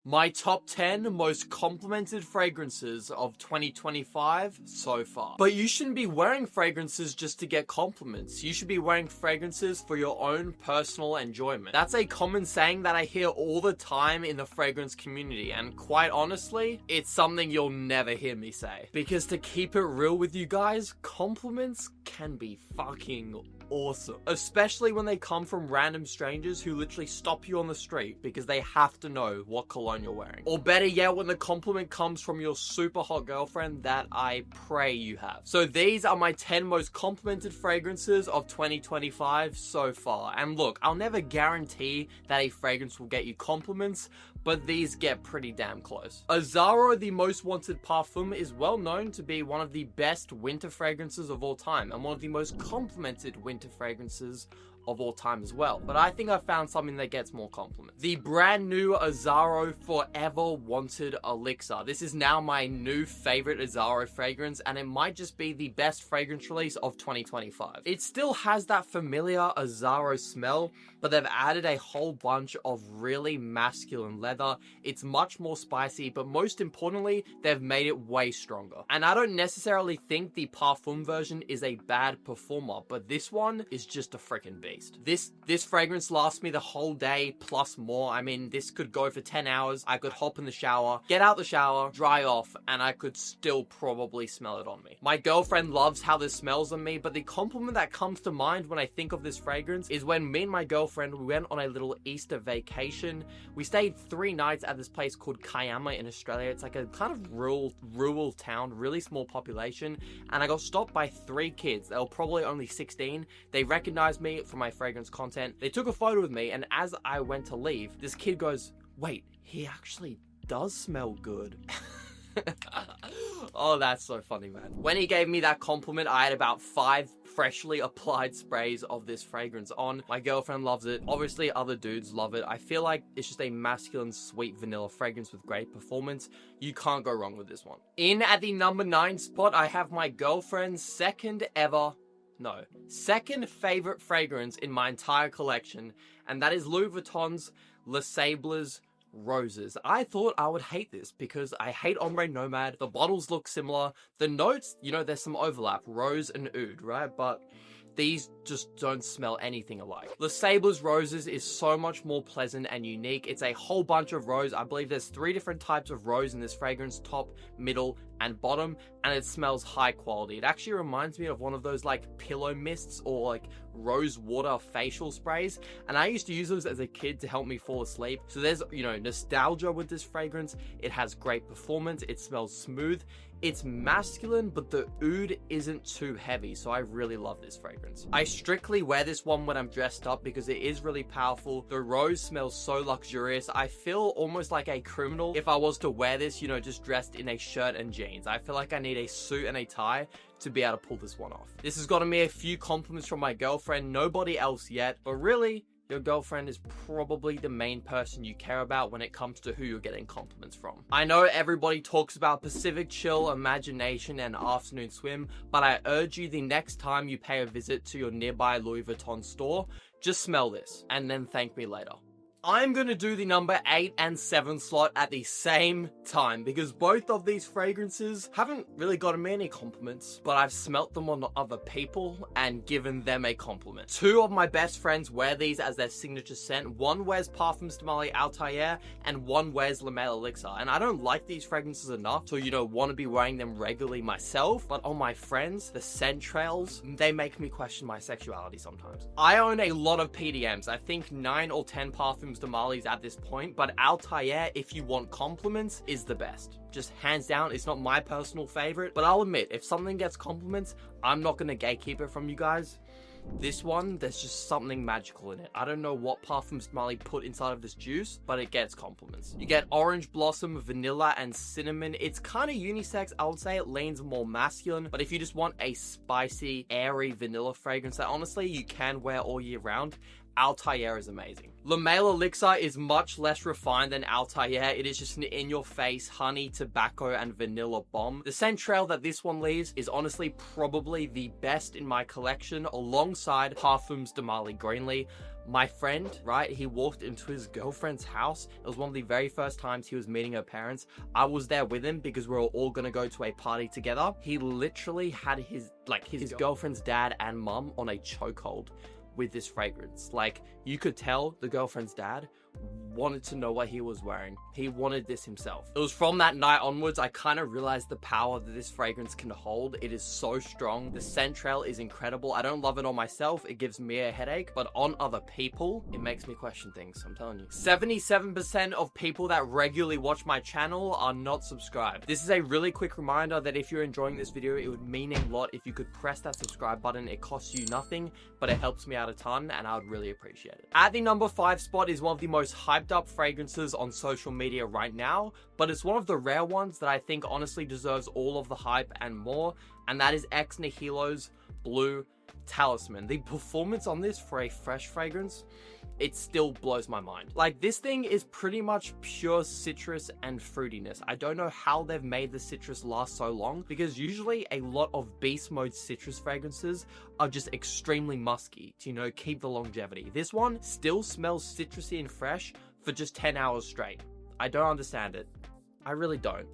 My top 10 most complimented fragrances of 2025 so far. But you shouldn't be wearing fragrances just to get compliments. You should be wearing fragrances for your own personal enjoyment. That's a common saying that I hear all the time in the fragrance community, and quite honestly, it's something you'll never hear me say. Because to keep it real with you guys, compliments can be fucking awesome. Especially when they come from random strangers who literally stop you on the street because they have to know what cologne you're wearing. Or better yet, when the compliment comes from your super hot girlfriend that I pray you have. So these are my 10 most complimented fragrances of 2025 so far. And look, I'll never guarantee that a fragrance will get you compliments, but these get pretty damn close. Azzaro, the Most Wanted Parfum, is well known to be one of the best winter fragrances of all time and one of the most complimented winter fragrances of all time as well. But I think I found something that gets more compliments. The brand new Azzaro Forever Wanted Elixir. This is now my new favorite Azzaro fragrance, and it might just be the best fragrance release of 2025. It still has that familiar Azzaro smell, but they've added a whole bunch of really masculine leather. It's much more spicy, but most importantly, they've made it way stronger. And I don't necessarily think the Parfum version is a bad performer, but this one is just a freaking beast. This fragrance lasts me the whole day plus more. I mean, this could go for 10 hours. I could hop in the shower, get out the shower, dry off, and I could still probably smell it on me. My girlfriend loves how this smells on me, but the compliment that comes to mind when I think of this fragrance is when me and my girlfriend, we went on a little Easter vacation. We stayed 3 nights at this place called Kiama in Australia. It's like a kind of rural town, really small population, and I got stopped by 3 kids. They were probably only 16. They recognized me from my fragrance content. They took a photo with me, and as I went to leave, this kid goes, "Wait, he actually does smell good." Oh, that's so funny, man. When he gave me that compliment, I had about 5 freshly applied sprays of this fragrance on. My girlfriend loves it. Obviously, other dudes love it. I feel like it's just a masculine, sweet vanilla fragrance with great performance. You can't go wrong with this one. In at the number 9 spot, I have my girlfriend's second favorite fragrance in my entire collection, and that is Louis Vuitton's Sables Roses. I thought I would hate this because I hate Ombre Nomad. The bottles look similar. The notes, you know, there's some overlap, rose and oud, right? But these just don't smell anything alike. Le Sables Roses is so much more pleasant and unique. It's a whole bunch of rose. I believe there's 3 different types of rose in this fragrance, top, middle, and bottom, and it smells high quality. It actually reminds me of one of those like pillow mists or like rose water facial sprays, and I used to use those as a kid to help me fall asleep. So there's, you know, nostalgia with this fragrance. It has great performance. It smells smooth. It's masculine, but the oud isn't too heavy, so I really love this fragrance. I strictly wear this one when I'm dressed up because it is really powerful. The rose smells so luxurious. I feel almost like a criminal if I was to wear this, you know, just dressed in a shirt and jeans. I feel like I need a suit and a tie to be able to pull this one off. This has gotten me a few compliments from my girlfriend, nobody else yet, but really, your girlfriend is probably the main person you care about when it comes to who you're getting compliments from. I know everybody talks about Pacific Chill, Imagination, and Afternoon Swim, but I urge you the next time you pay a visit to your nearby Louis Vuitton store, just smell this and then thank me later. I'm going to do the number 8 and 7 slot at the same time because both of these fragrances haven't really gotten me any compliments, but I've smelt them on other people and given them a compliment. 2 of my best friends wear these as their signature scent. One wears Parfums de Marly Althair and one wears Male Elixir. And I don't like these fragrances enough to, you know, want to be wearing them regularly myself, but on my friends, the scent trails, they make me question my sexuality sometimes. I own a lot of PDMs. I think 9 or 10 Parfums de Marly's at this point, but Althair, if you want compliments, is the best. Just hands down. It's not my personal favorite, but I'll admit, if something gets compliments, I'm not gonna gatekeep it from you guys. This one, there's just something magical in it. I don't know what Parfums de Marly put inside of this juice, but it gets compliments. You get orange blossom, vanilla, and cinnamon. It's kind of unisex. I would say it leans more masculine, but if you just want a spicy, airy vanilla fragrance that honestly you can wear all year round, Althair is amazing. Le Male Elixir is much less refined than Althair. It is just an in-your-face honey, tobacco, and vanilla bomb. The scent trail that this one leaves is honestly probably the best in my collection alongside Parfums de Marly Greenly. My friend, right, he walked into his girlfriend's house. It was one of the very first times he was meeting her parents. I was there with him because we were all gonna go to a party together. He literally had his girlfriend's dad and mum on a chokehold with this fragrance. Like, you could tell the girlfriend's dad wanted to know what he was wearing. He wanted this himself. It was from that night onwards I kind of realized the power that this fragrance can hold. It is so strong. The scent trail is incredible. I don't love it on myself. It gives me a headache, but on other people, it makes me question things. I'm telling you. 77% of people that regularly watch my channel are not subscribed. This is a really quick reminder that if you're enjoying this video, it would mean a lot if you could press that subscribe button. It costs you nothing, but it helps me out a ton, and I would really appreciate it. At the number 5 spot is one of the most hyped up fragrances on social media right now, but it's one of the rare ones that I think honestly deserves all of the hype and more, and that is Ex Nihilo's Blue Talisman. The performance on this for a fresh fragrance, it still blows my mind. Like, this thing is pretty much pure citrus and fruitiness. I don't know how they've made the citrus last so long, because usually a lot of beast mode citrus fragrances are just extremely musky to, you know, keep the longevity. This one still smells citrusy and fresh for just 10 hours straight. I don't understand it. I really don't.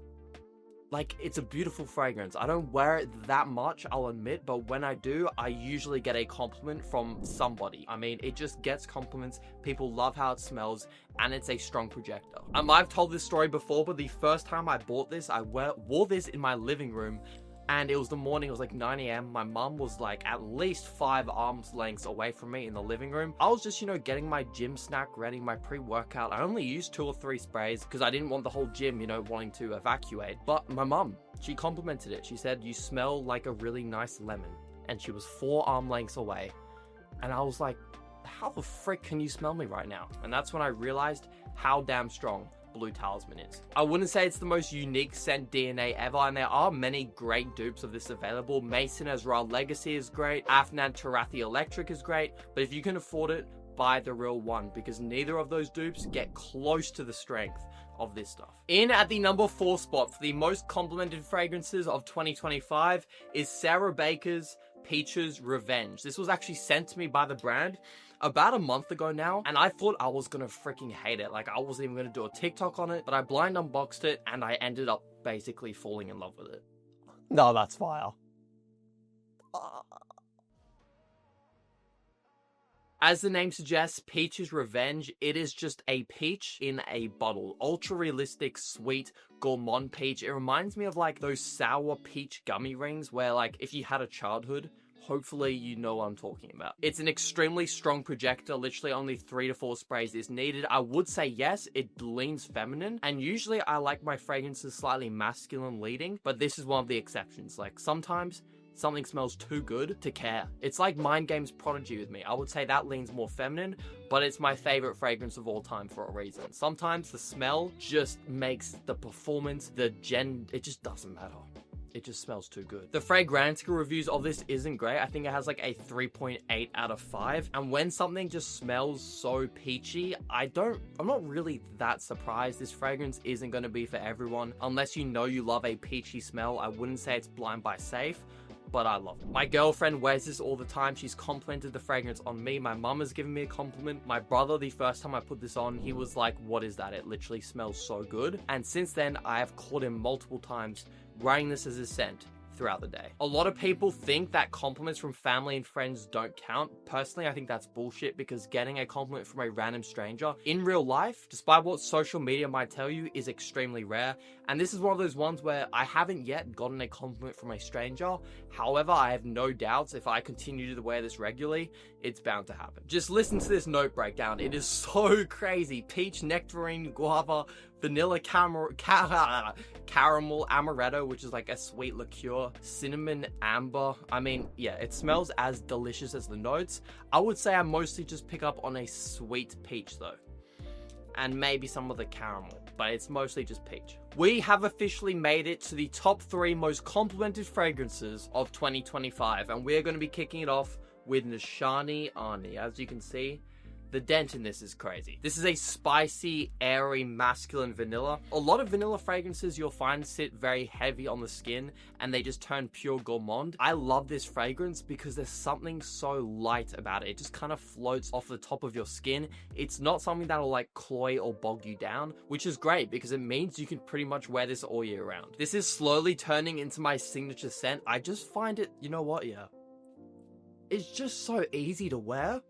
Like, it's a beautiful fragrance. I don't wear it that much, I'll admit, but when I do, I usually get a compliment from somebody. I mean, it just gets compliments. People love how it smells, and it's a strong projector. I've told this story before, but the first time I bought this, I wore this in my living room, and it was the morning. It was like 9 a.m. My mom was like at least 5 arms lengths away from me in the living room. I was just, you know, getting my gym snack ready, my pre-workout. I only used 2 or 3 sprays because I didn't want the whole gym, you know, wanting to evacuate. But my mom, she complimented it. She said, "You smell like a really nice lemon." And she was 4 arm lengths away. And I was like, how the frick can you smell me right now? And that's when I realized how damn strong Blue Talisman is. I wouldn't say it's the most unique scent DNA ever, and there are many great dupes of this available. Mason Ezra Legacy is great, Afnan Tarathi Electric is great, but if you can afford it, buy the real one, because neither of those dupes get close to the strength of this stuff. In at the number 4 spot for the most complimented fragrances of 2025 is Sarah Baker's Peaches Revenge. This was actually sent to me by the brand about a month ago now, and I thought I was gonna freaking hate it. Like, I wasn't even gonna do a TikTok on it, but I blind unboxed it and I ended up basically falling in love with it. No, that's fire. As the name suggests, Peach's Revenge, it is just a peach in a bottle. Ultra realistic, sweet, gourmand peach. It reminds me of like those sour peach gummy rings where, like, if you had a childhood, hopefully you know what I'm talking about. It's an extremely strong projector. Literally only 3 to 4 sprays is needed. I would say yes, it leans feminine, and usually I like my fragrances slightly masculine leading, but this is one of the exceptions. Like, sometimes something smells too good to care. It's like Mind Games Prodigy with me. I would say that leans more feminine, but it's my favorite fragrance of all time for a reason. Sometimes the smell just makes the performance, it just doesn't matter. It just smells too good. The Fragrantica reviews of this isn't great. I think it has like a 3.8 out of 5. And when something just smells so peachy, I'm not really that surprised. This fragrance isn't going to be for everyone. Unless you know you love a peachy smell, I wouldn't say it's blind buy safe, but I love it. My girlfriend wears this all the time. She's complimented the fragrance on me. My mum has given me a compliment. My brother, the first time I put this on, he was like, "What is that? It literally smells so good." And since then, I have caught him multiple times wearing this as a scent throughout the day. A lot of people think that compliments from family and friends don't count. Personally, I think that's bullshit, because getting a compliment from a random stranger in real life, despite what social media might tell you, is extremely rare. And this is one of those ones where I haven't yet gotten a compliment from a stranger. However, I have no doubts if I continue to wear this regularly, it's bound to happen. Just listen to this note breakdown. It is so crazy. Peach, nectarine, guava, vanilla caramel amaretto, which is like a sweet liqueur, cinnamon amber. I mean, yeah, it smells as delicious as the notes. I would say I mostly just pick up on a sweet peach though, and maybe some of the caramel, but it's mostly just peach. We have officially made it to the top 3 most complimented fragrances of 2025, and we're going to be kicking it off with Nishani Ani. As you can see, The dent in this is crazy. This is a spicy, airy, masculine vanilla. A lot of vanilla fragrances you'll find sit very heavy on the skin and they just turn pure gourmand. I love this fragrance because there's something so light about it. It just kind of floats off the top of your skin. It's not something that'll like cloy or bog you down, which is great because it means you can pretty much wear this all year round. This is slowly turning into my signature scent. I just find it, you know what, yeah. It's just so easy to wear,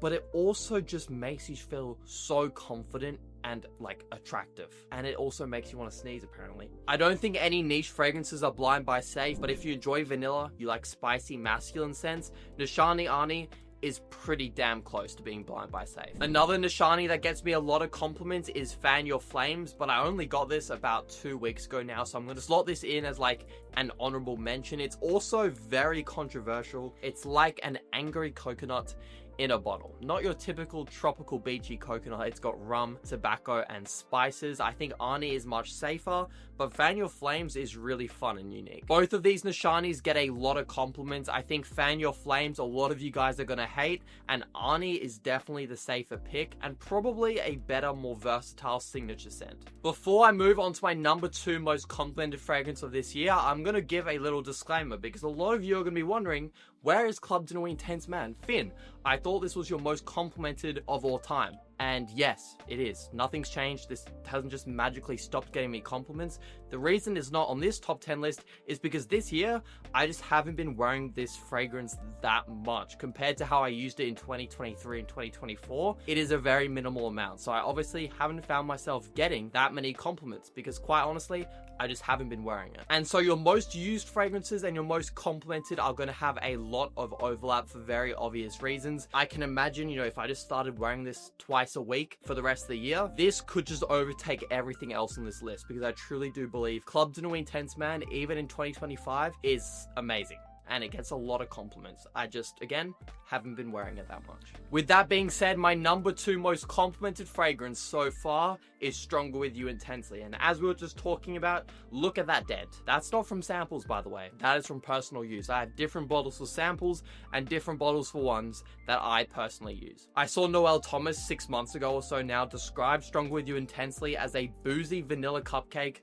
but it also just makes you feel so confident and like attractive. And it also makes you want to sneeze apparently. I don't think any niche fragrances are blind buy safe, but if you enjoy vanilla, you like spicy masculine scents, Nishani Ani is pretty damn close to being blind buy safe. Another Nishani that gets me a lot of compliments is Fan Your Flames, but I only got this about 2 weeks ago now, so I'm going to slot this in as like an honorable mention. It's also very controversial. It's like an angry coconut in a bottle. Not your typical tropical beachy coconut. It's got rum, tobacco, and spices. I think Ani is much safer, but Fan Your Flames is really fun and unique. Both of these Nishanis get a lot of compliments. I think Fan Your Flames, a lot of you guys are gonna hate, and Ani is definitely the safer pick, and probably a better, more versatile signature scent. Before I move on to my number 2 most complimented fragrance of this year, I'm gonna give a little disclaimer, because a lot of you are gonna be wondering, where is Club Dinner Intense Man? Finn, I thought this was your most complimented of all time. And yes, it is. Nothing's changed. This hasn't just magically stopped getting me compliments. The reason it's not on this top 10 list is because this year, I just haven't been wearing this fragrance that much. Compared to how I used it in 2023 and 2024, it is a very minimal amount. So I obviously haven't found myself getting that many compliments because quite honestly, I just haven't been wearing it. And so your most used fragrances and your most complimented are going to have a lot of overlap for very obvious reasons. I can imagine, you know, if I just started wearing this twice a week for the rest of the year, this could just overtake everything else on this list because I truly do believe Club Dinner Intense Man, even in 2025, is amazing. And it gets a lot of compliments. I just, again, haven't been wearing it that much. With that being said, my number 2 most complimented fragrance so far is Stronger With You Intensely. And as we were just talking about, look at that dent. That's not from samples, by the way. That is from personal use. I have different bottles for samples and different bottles for ones that I personally use. I saw Noel Thomas 6 months ago or so now describe Stronger With You Intensely as a boozy vanilla cupcake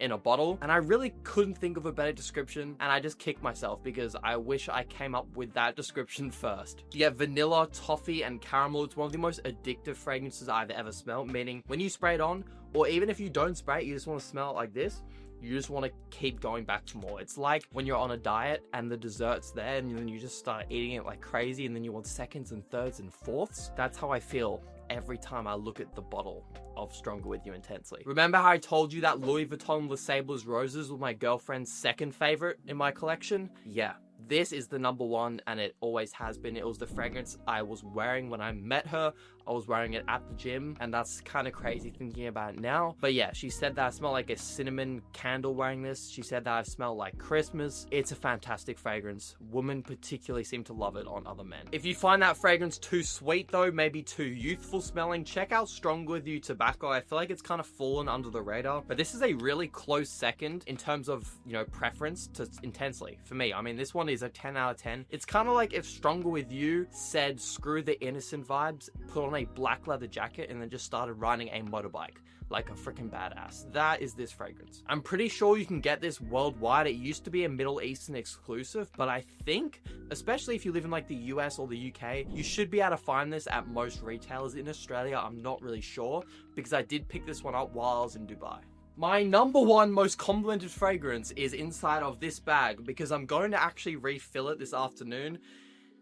in a bottle, and I really couldn't think of a better description, and I just kicked myself because I wish I came up with that description first. You get vanilla, toffee, and caramel. It's one of the most addictive fragrances I've ever smelled, meaning when you spray it on, or even if you don't spray it, you just want to smell it like this, you just want to keep going back for more. It's like when you're on a diet and the dessert's there and then you just start eating it like crazy and then you want seconds and thirds and fourths. That's how I feel every time I look at the bottle of Stronger With You Intensely. Remember how I told you that Louis Vuitton Sables Roses was my girlfriend's second favorite in my collection? Yeah. This is the number 1 and it always has been. It was the fragrance I was wearing when I met her. I was wearing it at the gym and that's kind of crazy thinking about it now. But yeah, she said that I smell like a cinnamon candle wearing this. She said that I smell like Christmas. It's a fantastic fragrance. Women particularly seem to love it on other men. If you find that fragrance too sweet though, maybe too youthful smelling, check out Stronger With You Tobacco. I feel like it's kind of fallen under the radar, but this is a really close second in terms of, you know, preference to Intensely for me. I mean, this one is a 10 out of 10. It's kind of like if Stronger With You said screw the innocent vibes, put on a black leather jacket and then just started riding a motorbike like a freaking badass. That is this fragrance. I'm pretty sure you can get this worldwide. It used to be a Middle Eastern exclusive, but I think, especially if you live in like the US or the UK, you should be able to find this at most retailers. In Australia, I'm not really sure because I did pick this one up while I was in Dubai. My number 1 most complimented fragrance is inside of this bag because I'm going to actually refill it this afternoon.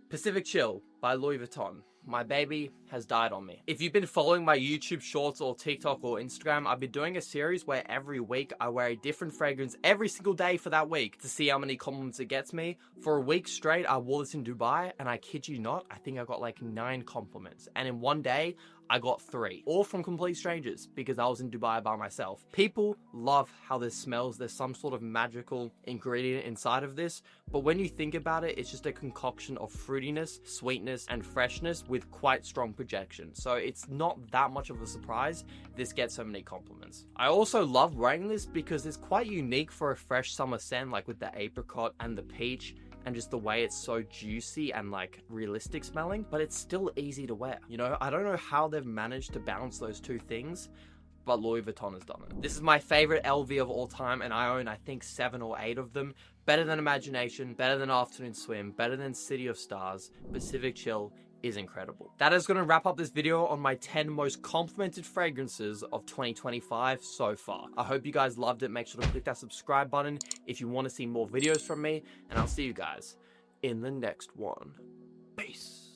Pacific Chill by Louis Vuitton. My baby has died on me. If you've been following my YouTube shorts or TikTok or Instagram, I've been doing a series where every week I wear a different fragrance every single day for that week to see how many compliments it gets me. For a week straight, I wore this in Dubai and I kid you not, I think I got like 9 compliments. And in one day, I got 3, all from complete strangers because I was in Dubai by myself. People love how this smells. There's some sort of magical ingredient inside of this, but when you think about it, it's just a concoction of fruitiness, sweetness, and freshness with quite strong projection. So it's not that much of a surprise this gets so many compliments. I also love wearing this because it's quite unique for a fresh summer scent, like with the apricot and the peach and just the way it's so juicy and like realistic smelling, but it's still easy to wear. You know, I don't know how they've managed to balance those two things, but Louis Vuitton has done it. This is my favorite LV of all time, and I own, I think, 7 or 8 of them. Better than Imagination, better than Afternoon Swim, better than City of Stars. Pacific Chill is incredible. That is going to wrap up this video on my 10 most complimented fragrances of 2025 so far. I hope you guys loved it. Make sure to click that subscribe button if you want to see more videos from me, and I'll see you guys in the next one. Peace.